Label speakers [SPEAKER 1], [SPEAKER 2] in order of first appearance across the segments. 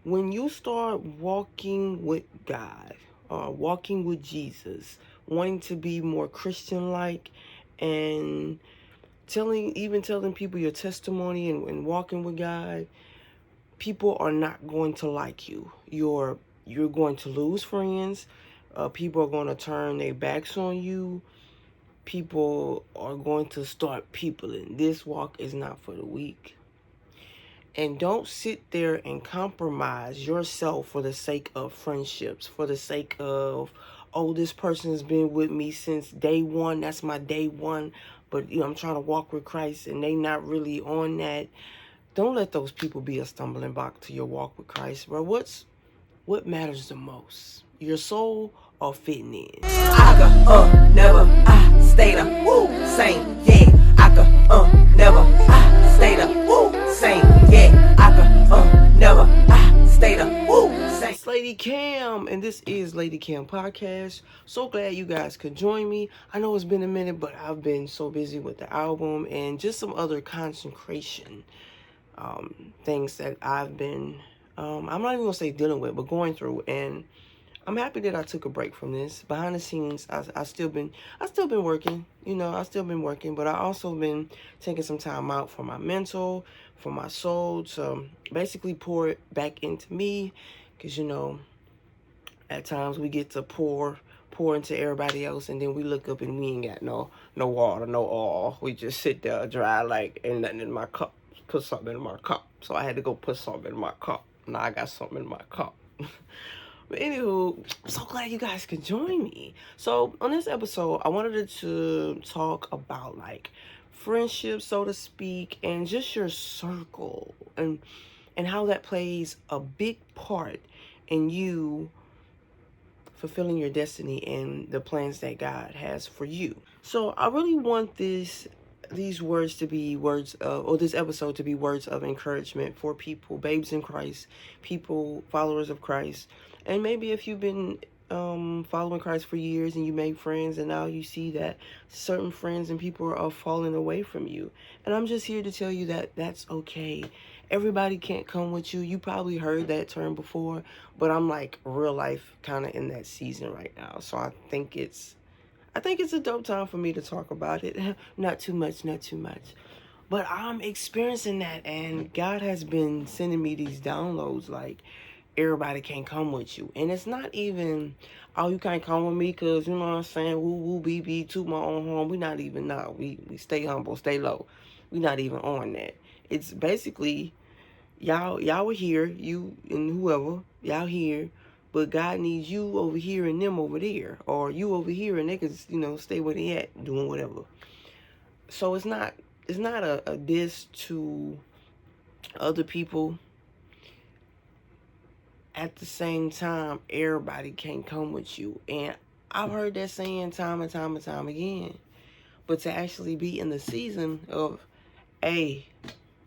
[SPEAKER 1] When you start walking with God or walking with Jesus, wanting to be more Christian like, and telling people your testimony and walking with God, people are not going to like you. You're going to lose friends. People are going to turn their backs on you. People are going to start peopling. This walk is not for the weak. And don't sit there and compromise yourself for the sake of friendships, for the sake of, oh, this person has been with me since day one. That's my day one. But I'm trying to walk with Christ and they not really on that. Don't let those people be a stumbling block to your walk with Christ, bro. What matters the most? Your soul or fitting in?
[SPEAKER 2] I could never, I stay the same, yeah. I could never, I stay the same, yeah. I could never, I stay the same.
[SPEAKER 1] It's Lady Cam, and this is Lady Cam Podcast. So glad you guys could join me. I know it's been a minute, but I've been so busy with the album and just some other concentration things that I've been, I'm not even gonna say dealing with, but going through. And I'm happy that I took a break from this. Behind the scenes, I still been working. I still been working, but I also been taking some time out for my mental, for my soul, to basically pour it back into me. Cause at times we get to pour into everybody else, and then we look up and we ain't got no water, no oil. We just sit there dry like ain't nothing in my cup. Put something in my cup. So I had to go put something in my cup. Now I got something in my cup. But anywho, I'm so glad you guys could join me. So on this episode, I wanted to talk about like friendship, so to speak, and just your circle and how that plays a big part in you fulfilling your destiny and the plans that God has for you. So I really want these words to be words of, or this episode to be words of encouragement for people, babes in Christ, people, followers of Christ. And maybe if you've been following Christ for years and you made friends and now you see that certain friends and people are falling away from you. And I'm just here to tell you that that's okay. Everybody can't come with you. You probably heard that term before, but I'm like real life kind of in that season right now. So I think it's a dope time for me to talk about it. Not too much, not too much. But I'm experiencing that, and God has been sending me these downloads like everybody can't come with you. And it's not even, oh, you can't come with me because, you know what I'm saying, woo woo BB to my own home. We not even, no, we stay humble, stay low. We not even on that. It's basically, y'all were here, you and whoever, y'all here, but God needs you over here and them over there, or you over here and they can, stay where they at doing whatever. So it's not a diss to other people. At the same time, everybody can't come with you, and I've heard that saying time and time and time again. But to actually be in the season of, hey,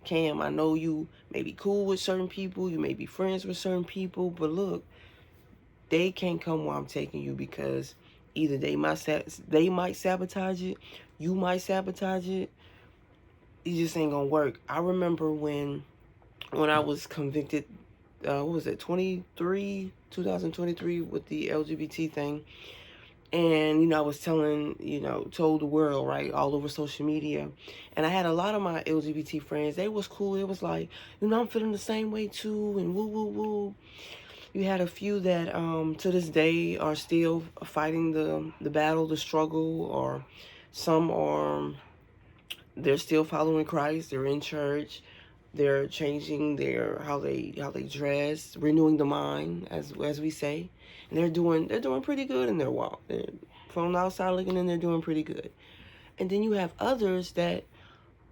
[SPEAKER 1] Cam, I know you may be cool with certain people, you may be friends with certain people, but look, they can't come where I'm taking you because either they might sabotage it, you might sabotage it. It just ain't gonna work. I remember when I was convicted, what was it, 2023 with the LGBT thing. And, I was told the world, right, all over social media. And I had a lot of my LGBT friends, they was cool. It was like, I'm feeling the same way too, and woo, woo, woo. You had a few that to this day are still fighting the battle, the struggle, or some are, they're still following Christ, they're in church, they're changing their how they dress, renewing the mind, as we say. And they're doing pretty good in their walk. From the outside looking in, they're doing pretty good. And then you have others that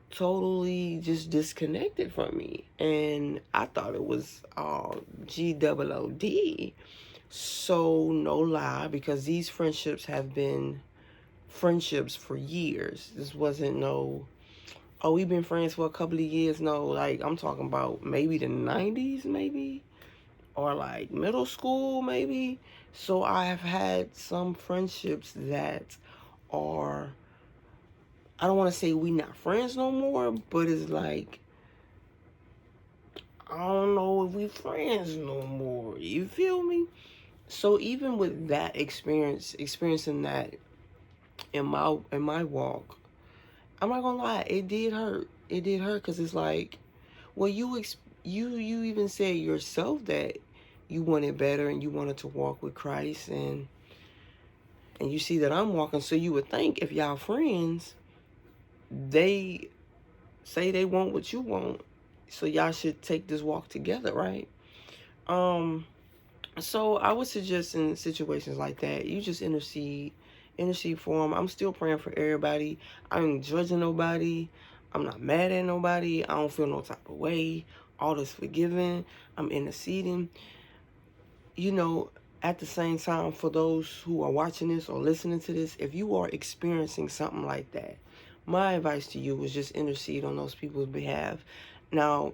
[SPEAKER 1] totally just disconnected from me, and I thought it was GOOD. So no lie, because these friendships have been friendships for years. This wasn't no, oh, we've been friends for a couple of years. No, like I'm talking about maybe the 90s, maybe, or like middle school, maybe. So I have had some friendships that are, I don't want to say we not friends no more, but it's like I don't know if we friends no more. You feel me? So even with that experiencing that in my walk, I'm not gonna lie, it did hurt. It did hurt because it's like, well, you even said yourself that you wanted better and you wanted to walk with Christ, and you see that I'm walking, so you would think if y'all friends, they say they want what you want, so y'all should take this walk together, right? Um, so I would suggest in situations like that, you just intercede for them. I'm still praying for everybody. I ain't judging nobody. I'm not mad at nobody. I don't feel no type of way. All is forgiven. I'm interceding. You know, at the same time, for those who are watching this or listening to this, if you are experiencing something like that, my advice to you is just intercede on those people's behalf. Now,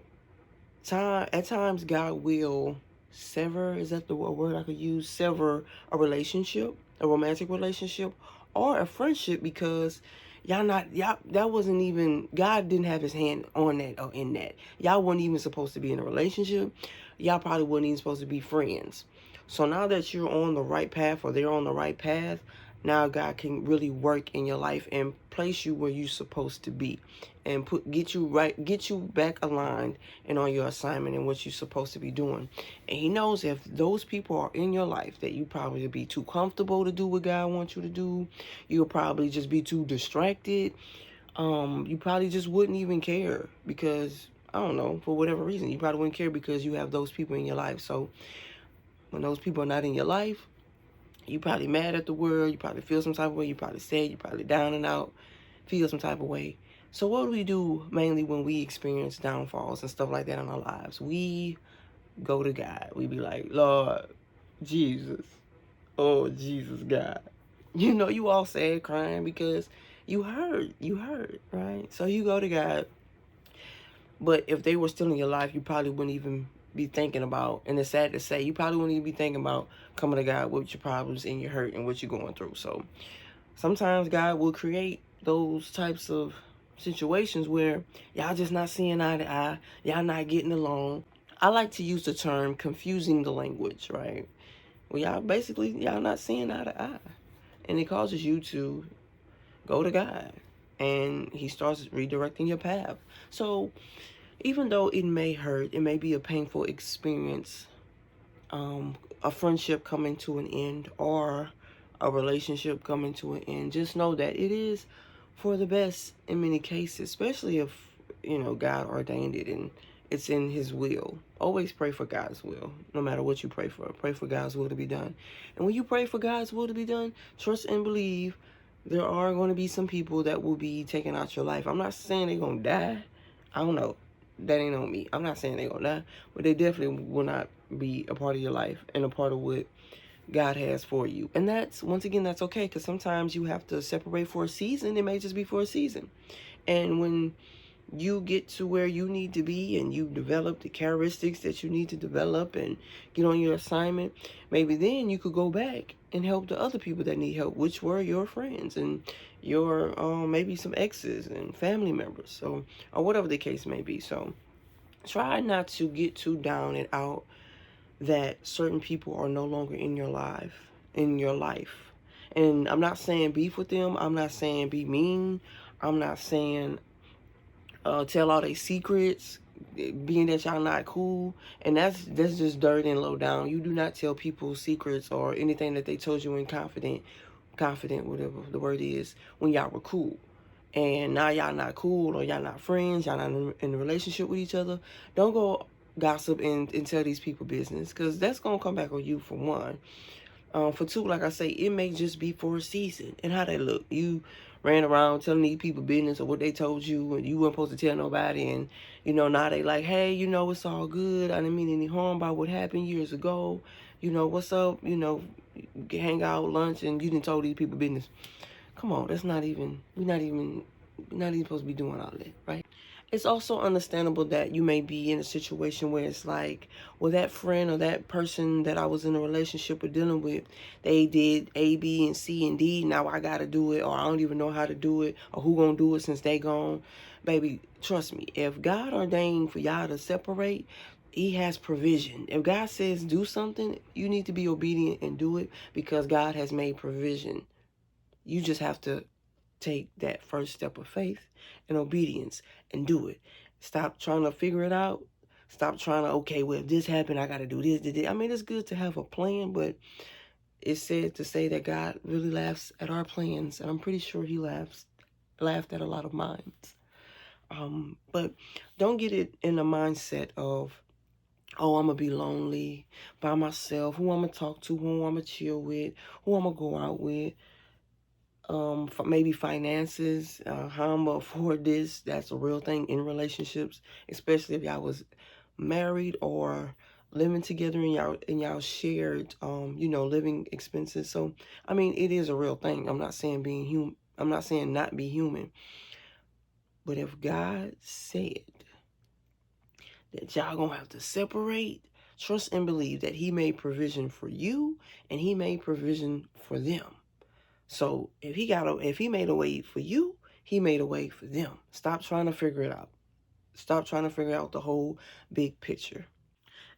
[SPEAKER 1] at times, God will sever, is that the word I could use? Sever a relationship, a romantic relationship, or a friendship, because y'all that wasn't even, God didn't have his hand on that or in that. Y'all weren't even supposed to be in a relationship. Y'all probably weren't even supposed to be friends. So now that you're on the right path, or they're on the right path, now God can really work in your life and place you where you're supposed to be, and get you back aligned and on your assignment and what you're supposed to be doing. And he knows if those people are in your life that you probably be too comfortable to do what God wants you to do. You'll probably just be too distracted. You probably just wouldn't even care because, I don't know, for whatever reason, you probably wouldn't care because you have those people in your life. So when those people are not in your life, you probably mad at the world. You probably feel some type of way. You probably sad. You probably down and out, feel some type of way. So what do we do mainly when we experience downfalls and stuff like that in our lives? We go to God. We be like, Lord Jesus, oh Jesus, God. You know, you all sad, crying because you hurt, right? So you go to God. But if they were still in your life, you probably wouldn't even be thinking about, and it's sad to say, you probably wouldn't even be thinking about coming to God with your problems and your hurt and what you're going through. So sometimes God will create those types of situations where y'all just not seeing eye to eye, y'all not getting along. I like to use the term confusing the language, right? Well, y'all not seeing eye to eye. And it causes you to go to God, and he starts redirecting your path. So even though it may hurt, it may be a painful experience, a friendship coming to an end or a relationship coming to an end, just know that it is for the best in many cases, especially if, God ordained it and it's in his will. Always pray for God's will, no matter what you pray for. Pray for God's will to be done. And when you pray for God's will to be done, trust and believe there are going to be some people that will be taking out your life. I'm not saying they're going to die. I don't know. That ain't on me. I'm not saying they're going to die, but they definitely will not be a part of your life and a part of what God has for you. And that's, once again, that's okay, because sometimes you have to separate for a season. It may just be for a season. And when you get to where you need to be and you develop the characteristics that you need to develop and get on your assignment, maybe then you could go back and help the other people that need help, which were your friends and your maybe some exes and family members, so, or whatever the case may be. So try not to get too down and out that certain people are no longer in your life. And I'm not saying beef with them. I'm not saying be mean. I'm not saying tell all their secrets, being that y'all not cool. And that's just dirt and low down. You do not tell people secrets or anything that they told you in confident, whatever the word is, when y'all were cool. And now y'all not cool, or y'all not friends, y'all not in a relationship with each other. Don't go gossip and tell these people business, because that's going to come back on you, for one. For two, like I say, it may just be for a season. And how they look, you ran around telling these people business or what they told you, and you weren't supposed to tell nobody. And, now they like, hey, it's all good. I didn't mean any harm by what happened years ago. What's up? Hang out, lunch, and you didn't tell these people business. Come on, we're not even supposed to be doing all that, right? It's also understandable that you may be in a situation where it's like, well, that friend or that person that I was in a relationship with dealing with, they did A, B, and C, and D. Now I got to do it, or I don't even know how to do it, or who going to do it since they gone. Baby, trust me, if God ordained for y'all to separate, He has provision. If God says do something, you need to be obedient and do it because God has made provision. You just have to take that first step of faith and obedience and do it. Stop trying to figure it out. Stop trying to, okay, well, if this happened, I got to do this. I mean, it's good to have a plan, but it's said to say that God really laughs at our plans, and I'm pretty sure he laughed at a lot of mine. But don't get it in the mindset of, oh, I'm going to be lonely by myself. Who I'm going to talk to, who I'm going to chill with, who I'm going to go out with. Maybe finances, how I'm going to afford this. That's a real thing in relationships, especially if y'all was married or living together and y'all shared, living expenses. So, I mean, it is a real thing. I'm not saying being human. I'm not saying not be human. But if God said that y'all gonna have to separate, trust and believe that he made provision for you and he made provision for them. So if he made a way for you, he made a way for them. Stop trying to figure it out. Stop trying to figure out the whole big picture.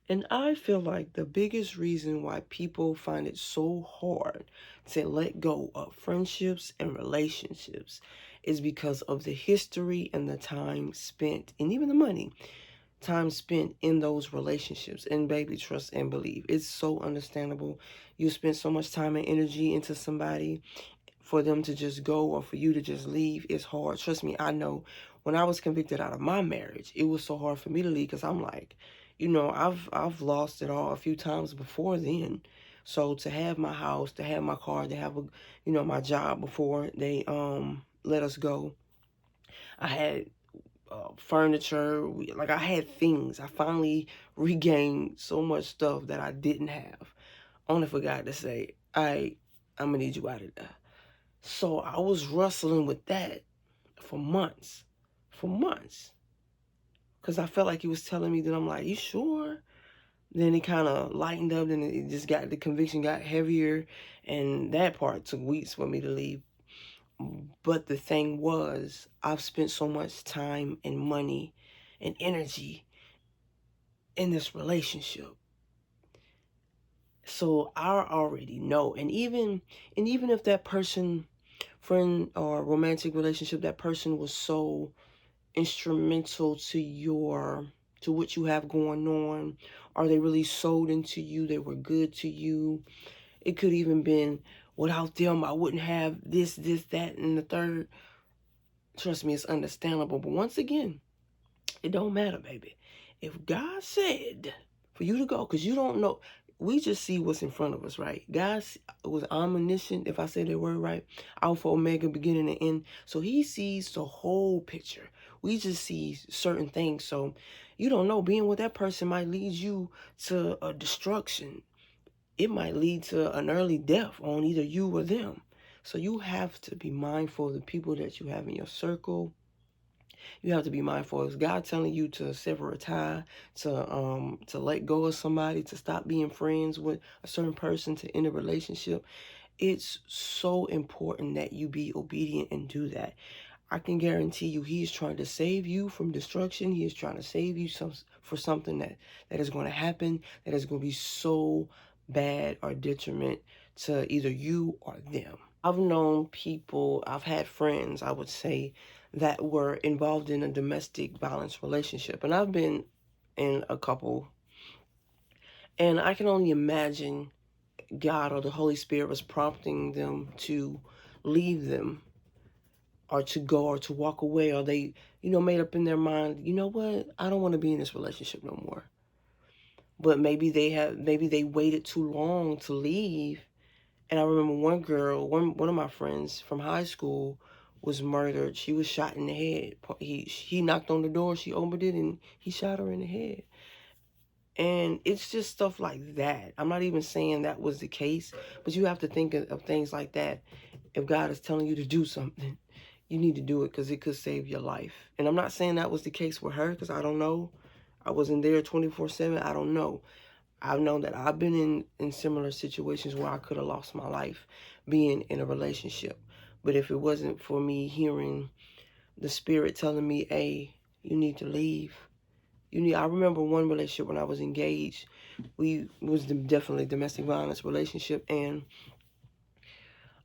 [SPEAKER 1] And I feel like the biggest reason why people find it so hard to let go of friendships and relationships is because of the history and the time spent and even the money time spent in those relationships. And baby, trust and believe. It's so understandable. You spend so much time and energy into somebody, for them to just go or for you to just leave is hard. Trust me, I know. When I was convicted out of my marriage, it was so hard for me to leave because I'm like, I've lost it all a few times before then. So to have my house, to have my car, to have my job before they let us go, I had furniture. I had things. I finally regained so much stuff that I didn't have. Only for God to say, I'm gonna need you out of there. So I was wrestling with that for months. Because I felt like he was telling me that. I'm like, you sure? Then it kind of lightened up, and the conviction got heavier, and that part took weeks for me to leave. But the thing was, I've spent so much time and money and energy in this relationship. So I already know. And even if that person, friend or romantic relationship, that person was so instrumental to what you have going on, or they really sold into you, they were good to you. It could even been, without them I wouldn't have this, that, and the third. Trust me, it's understandable. But once again, it don't matter, baby. If God said for you to go, because you don't know, we just see what's in front of us, right? God was omniscient, if I say that word right, Alpha, Omega, beginning and end. So he sees the whole picture. We just see certain things. So you don't know, being with that person might lead you to a destruction. It might lead to an early death on either you or them. So you have to be mindful of the people that you have in your circle. You have to be mindful. Is God telling you to sever a tie, to let go of somebody, to stop being friends with a certain person, to end a relationship? It's so important that you be obedient and do that. I can guarantee you he's trying to save you from destruction. He is trying to save you for something that is going to happen, that is going to be so bad or detriment to either you or them. I've known people, I've had friends, I would say, that were involved in a domestic violence relationship. And I've been in a couple. And I can only imagine God or the Holy Spirit was prompting them to leave them, or to go, or to walk away, or they, made up in their mind, you know what, I don't want to be in this relationship no more. But maybe they waited too long to leave. And I remember one girl, one of my friends from high school was murdered. She was shot in the head. He knocked on the door, she opened it, and he shot her in the head. And it's just stuff like that. I'm not even saying that was the case, but you have to think of things like that. If God is telling you to do something, you need to do it because it could save your life. And I'm not saying that was the case with her because I don't know. I wasn't there 24/7. I don't know. I've known that I've been in similar situations where I could have lost my life being in a relationship. But if it wasn't for me hearing the Spirit telling me, hey, you need to leave, I remember one relationship when I was engaged. We was definitely domestic violence relationship, and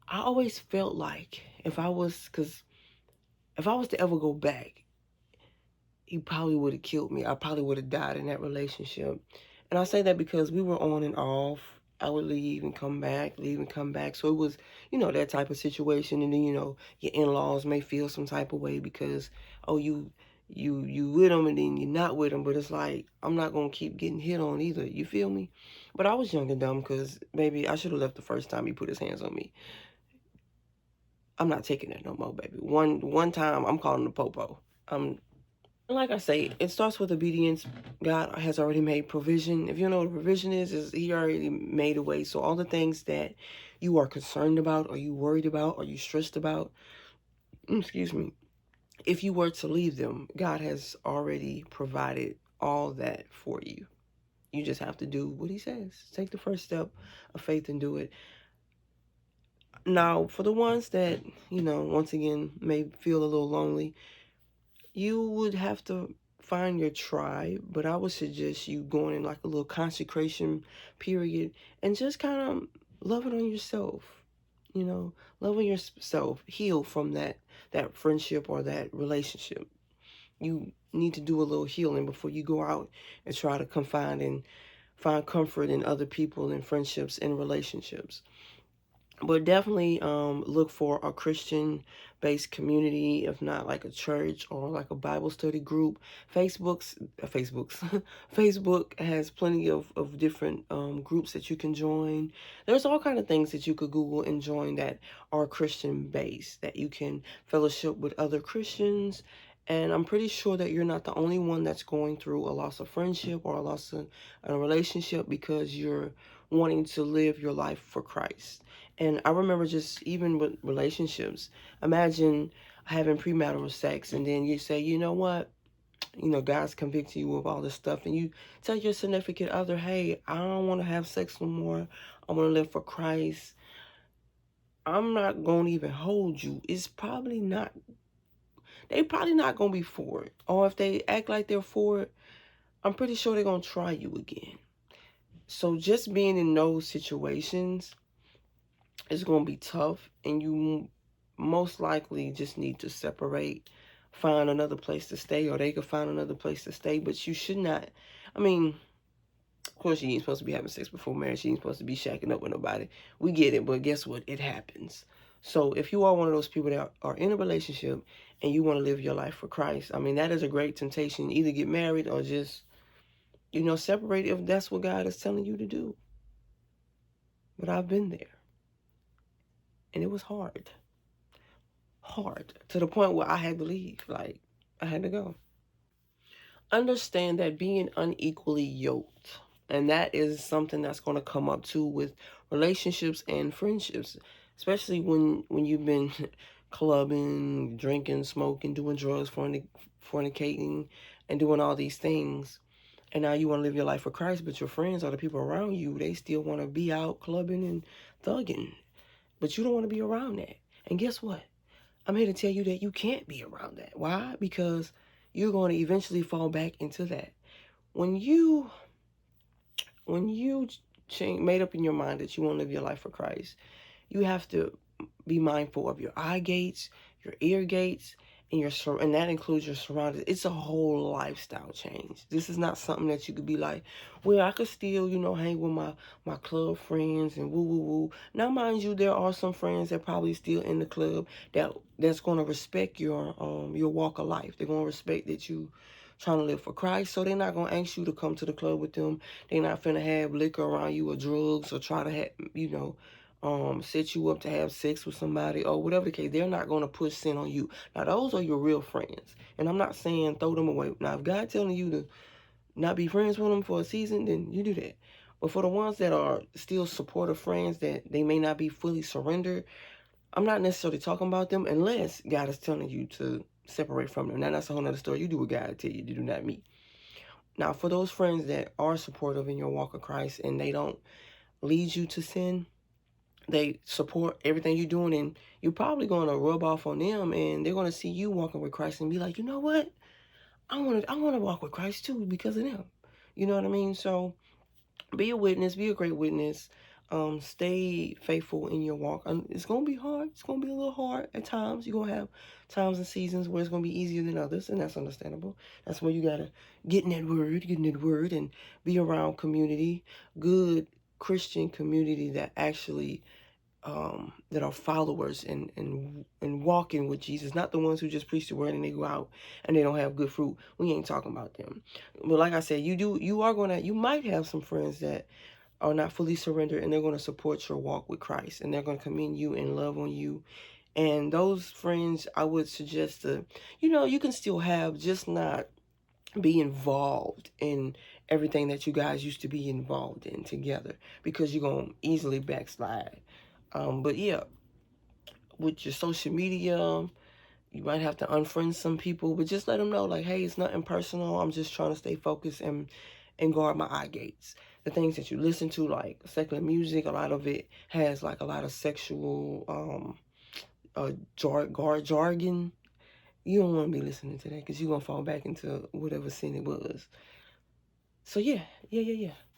[SPEAKER 1] I always felt like if I was to ever go back, he probably would have killed me. I probably would have died in that relationship. And I say that because we were on and off. I would leave and come back, leave and come back. So it was, that type of situation. And then, your in-laws may feel some type of way because, oh, you with them and then you're not with them. But it's like, I'm not going to keep getting hit on either. You feel me? But I was young and dumb because maybe I should have left the first time he put his hands on me. I'm not taking that no more, baby. One time, I'm calling the popo. Like I say, it starts with obedience. God has already made provision. If you know what provision is he already made a way. So all the things that you are concerned about, or you worried about, or you stressed about, excuse me, if you were to leave them, God has already provided all that for you. You just have to do what he says. Take the first step of faith and do it. Now, for the ones that, once again, may feel a little lonely, you would have to find your tribe, but I would suggest you going in like a little consecration period and just kind of loving on yourself, loving yourself, heal from that friendship or that relationship. You need to do a little healing before you go out and try to confide and find comfort in other people and friendships and relationships. But definitely look for a Christian-based community, if not like a church or like a Bible study group. Facebook has plenty of different groups that you can join. There's all kind of things that you could Google and join that are Christian-based, that you can fellowship with other Christians. And I'm pretty sure that you're not the only one that's going through a loss of friendship or a loss of a relationship because you're wanting to live your life for Christ. And I remember just even with relationships, imagine having premarital sex and then you say, you know what? God's convicting you of all this stuff and you tell your significant other, hey, I don't want to have sex no more. I want to live for Christ. I'm not going to even hold you. They probably not going to be for it. Or if they act like they're for it, I'm pretty sure they're going to try you again. So just being in those situations, it's going to be tough, and you most likely just need to separate, find another place to stay, or they could find another place to stay, but you should not, of course you ain't supposed to be having sex before marriage, you ain't supposed to be shacking up with nobody, we get it, but guess what, it happens. So if you are one of those people that are in a relationship, and you want to live your life for Christ, that is a great temptation, either get married, or just, separate if that's what God is telling you to do. But I've been there. And it was hard to the point where I had to leave. Like, I had to go. Understand that being unequally yoked, and that is something that's going to come up too with relationships and friendships, especially when you've been clubbing, drinking, smoking, doing drugs, fornicating, and doing all these things. And now you want to live your life for Christ, but your friends or the people around you, they still want to be out clubbing and thugging. But you don't want to be around that. And guess what? I'm here to tell you that you can't be around that. Why? Because you're going to eventually fall back into that. When you made up in your mind that you want to live your life for Christ, you have to be mindful of your eye gates, your ear gates, and that includes your surroundings. It's a whole lifestyle change. This is not something that you could be like, well, I could still, hang with my club friends and woo woo woo. Now, mind you, there are some friends that probably still in the club that's going to respect your walk of life. They're going to respect that you trying to live for Christ, so they're not going to ask you to come to the club with them. They're not finna have liquor around you or drugs or try to have, set you up to have sex with somebody or whatever the case. They're not going to push sin on you. Now, those are your real friends. And I'm not saying throw them away. Now, if God telling you to not be friends with them for a season, then you do that. But for the ones that are still supportive friends that they may not be fully surrendered, I'm not necessarily talking about them unless God is telling you to separate from them. Now, that's a whole other story. You do what God tell you to do, not me. Now, for those friends that are supportive in your walk of Christ and they don't lead you to sin, they support everything you're doing, and you're probably going to rub off on them, and they're going to see you walking with Christ and be like, you know what? I want to walk with Christ too because of them. You know what I mean? So be a witness, be a great witness. Stay faithful in your walk. It's gonna be hard. It's gonna be a little hard at times. You're gonna have times and seasons where it's gonna be easier than others, and that's understandable. That's where you gotta get in that word, and be around community, good Christian community that actually that are followers and walking with Jesus, not the ones who just preach the word and they go out and they don't have good fruit. We ain't talking about them. But like I said, you might have some friends that are not fully surrendered, and they're going to support your walk with Christ, and they're going to commend you and love on you. And those friends, I would suggest you can still have, just not be involved in everything that you guys used to be involved in together, because you're going to easily backslide. But yeah, with your social media, you might have to unfriend some people, but just let them know, like, hey, it's nothing personal. I'm just trying to stay focused and guard my eye gates. The things that you listen to, like secular music, a lot of it has like a lot of sexual jargon. You don't want to be listening to that, because you're gonna fall back into whatever sin it was. So yeah.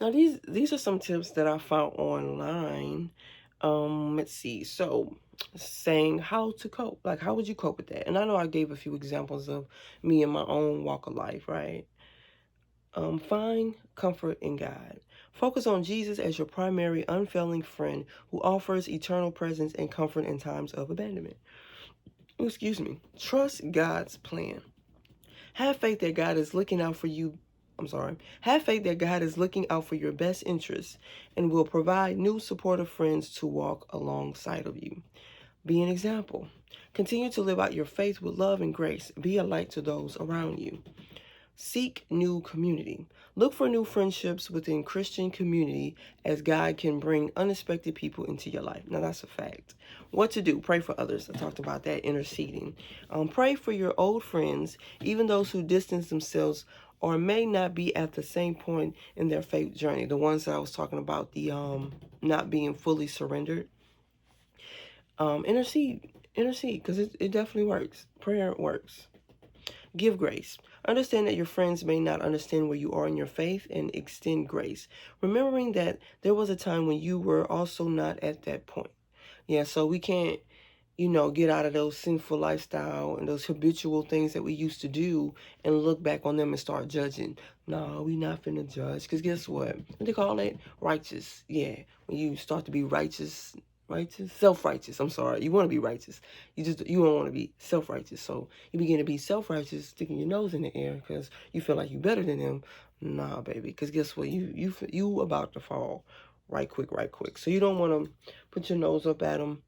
[SPEAKER 1] Now these are some tips that I found online. Let's see. So, saying how to cope, like, how would you cope with that? And I know I gave a few examples of me in my own walk of life, right? Find comfort in God. Focus on Jesus as your primary, unfailing friend who offers eternal presence and comfort in times of abandonment. Excuse me. Trust God's plan. Have faith that God is looking out for you. Have faith that God is looking out for your best interests and will provide new supportive friends to walk alongside of you. Be an example. Continue to live out your faith with love and grace. Be a light to those around you. Seek new community. Look for new friendships within Christian community, as God can bring unexpected people into your life. Now, that's a fact. What to do? Pray for others. I talked about that, interceding. Pray for your old friends, even those who distance themselves or may not be at the same point in their faith journey. The ones that I was talking about, the not being fully surrendered. Intercede, because it definitely works. Prayer works. Give grace. Understand that your friends may not understand where you are in your faith, and extend grace, remembering that there was a time when you were also not at that point. Yeah, so we can't, get out of those sinful lifestyle and those habitual things that we used to do and look back on them and start judging. No, we not finna judge, because guess what? What they call it? Righteous. Yeah, when you start to be righteous, self-righteous. I'm sorry. You want to be righteous. You don't want to be self-righteous. So you begin to be self-righteous, sticking your nose in the air because you feel like you're better than them. Nah, baby. Because guess what? You about to fall right quick. So you don't want to put your nose up at them,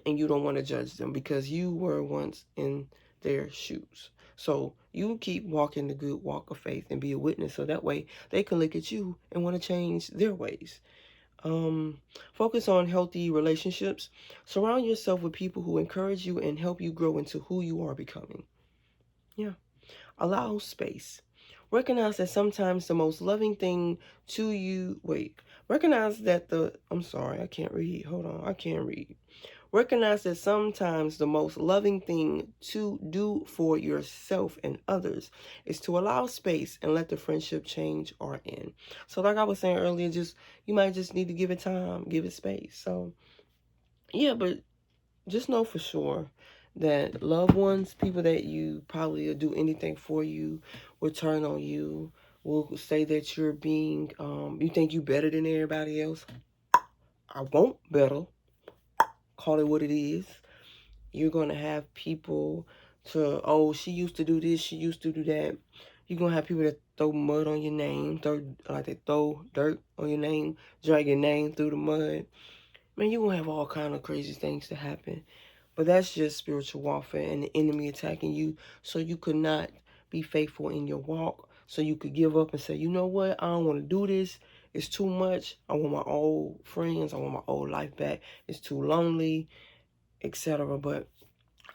[SPEAKER 1] and you don't want to judge them, because you were once in their shoes. So you keep walking the good walk of faith and be a witness, so that way they can look at you and want to change their ways. Focus on healthy relationships. Surround yourself with people who encourage you and help you grow into who you are becoming. Yeah. Allow space. Recognize that sometimes the most loving thing to you, recognize that I can't read. Hold on, I can't read. Recognize that sometimes the most loving thing to do for yourself and others is to allow space and let the friendship change or end. So like I was saying earlier, you might just need to give it time, give it space. So yeah, but just know for sure that loved ones, people that you probably will do anything for you, will turn on you, will say that you're being, you think you better than everybody else. I won't better. Call it what it is. You're going to have people she used to do this, she used to do that. You're going to have people that throw mud on your name, they throw dirt on your name, drag your name through the mud. Man, you're going to have all kind of crazy things to happen. But that's just spiritual warfare and the enemy attacking you, so you could not be faithful in your walk, so you could give up and say, you know what, I don't want to do this. It's too much. I want my old friends. I want my old life back. It's too lonely, etc. But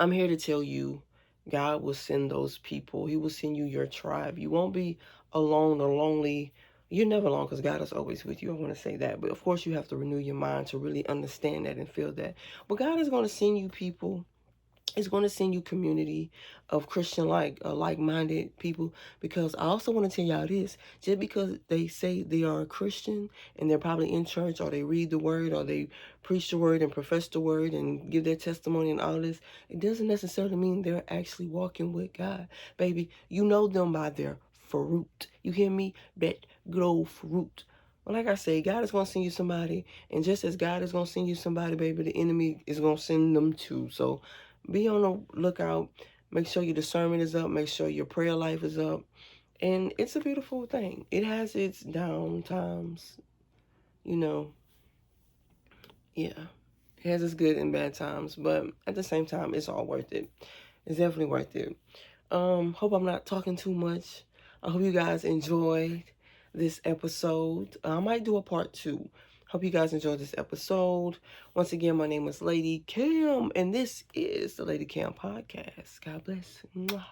[SPEAKER 1] I'm here to tell you, God will send those people. He will send you your tribe. You won't be alone or lonely. You're never alone, because God is always with you. I want to say that. But of course, you have to renew your mind to really understand that and feel that. But God is going to send you people It's going to send you community of Christian like-minded people. Because I also want to tell y'all this: just because they say they are a Christian and they're probably in church, or they read the word, or they preach the word and profess the word and give their testimony and all this, it doesn't necessarily mean they're actually walking with God. Baby, you know them by their fruit. You hear me? That good old fruit. Well, like I say, God is going to send you somebody, and just as God is going to send you somebody, baby, the enemy is going to send them too. So be on the lookout. Make sure your discernment is up. Make sure your prayer life is up. And it's a beautiful thing. It has its down times, you know. Yeah. It has its good and bad times. But at the same time, it's all worth it. It's definitely worth it. Hope I'm not talking too much. I hope you guys enjoyed this episode. I might do a part 2. Hope you guys enjoyed this episode. Once again, my name is Lady Cam, and this is the Lady Cam Podcast. God bless. Mwah.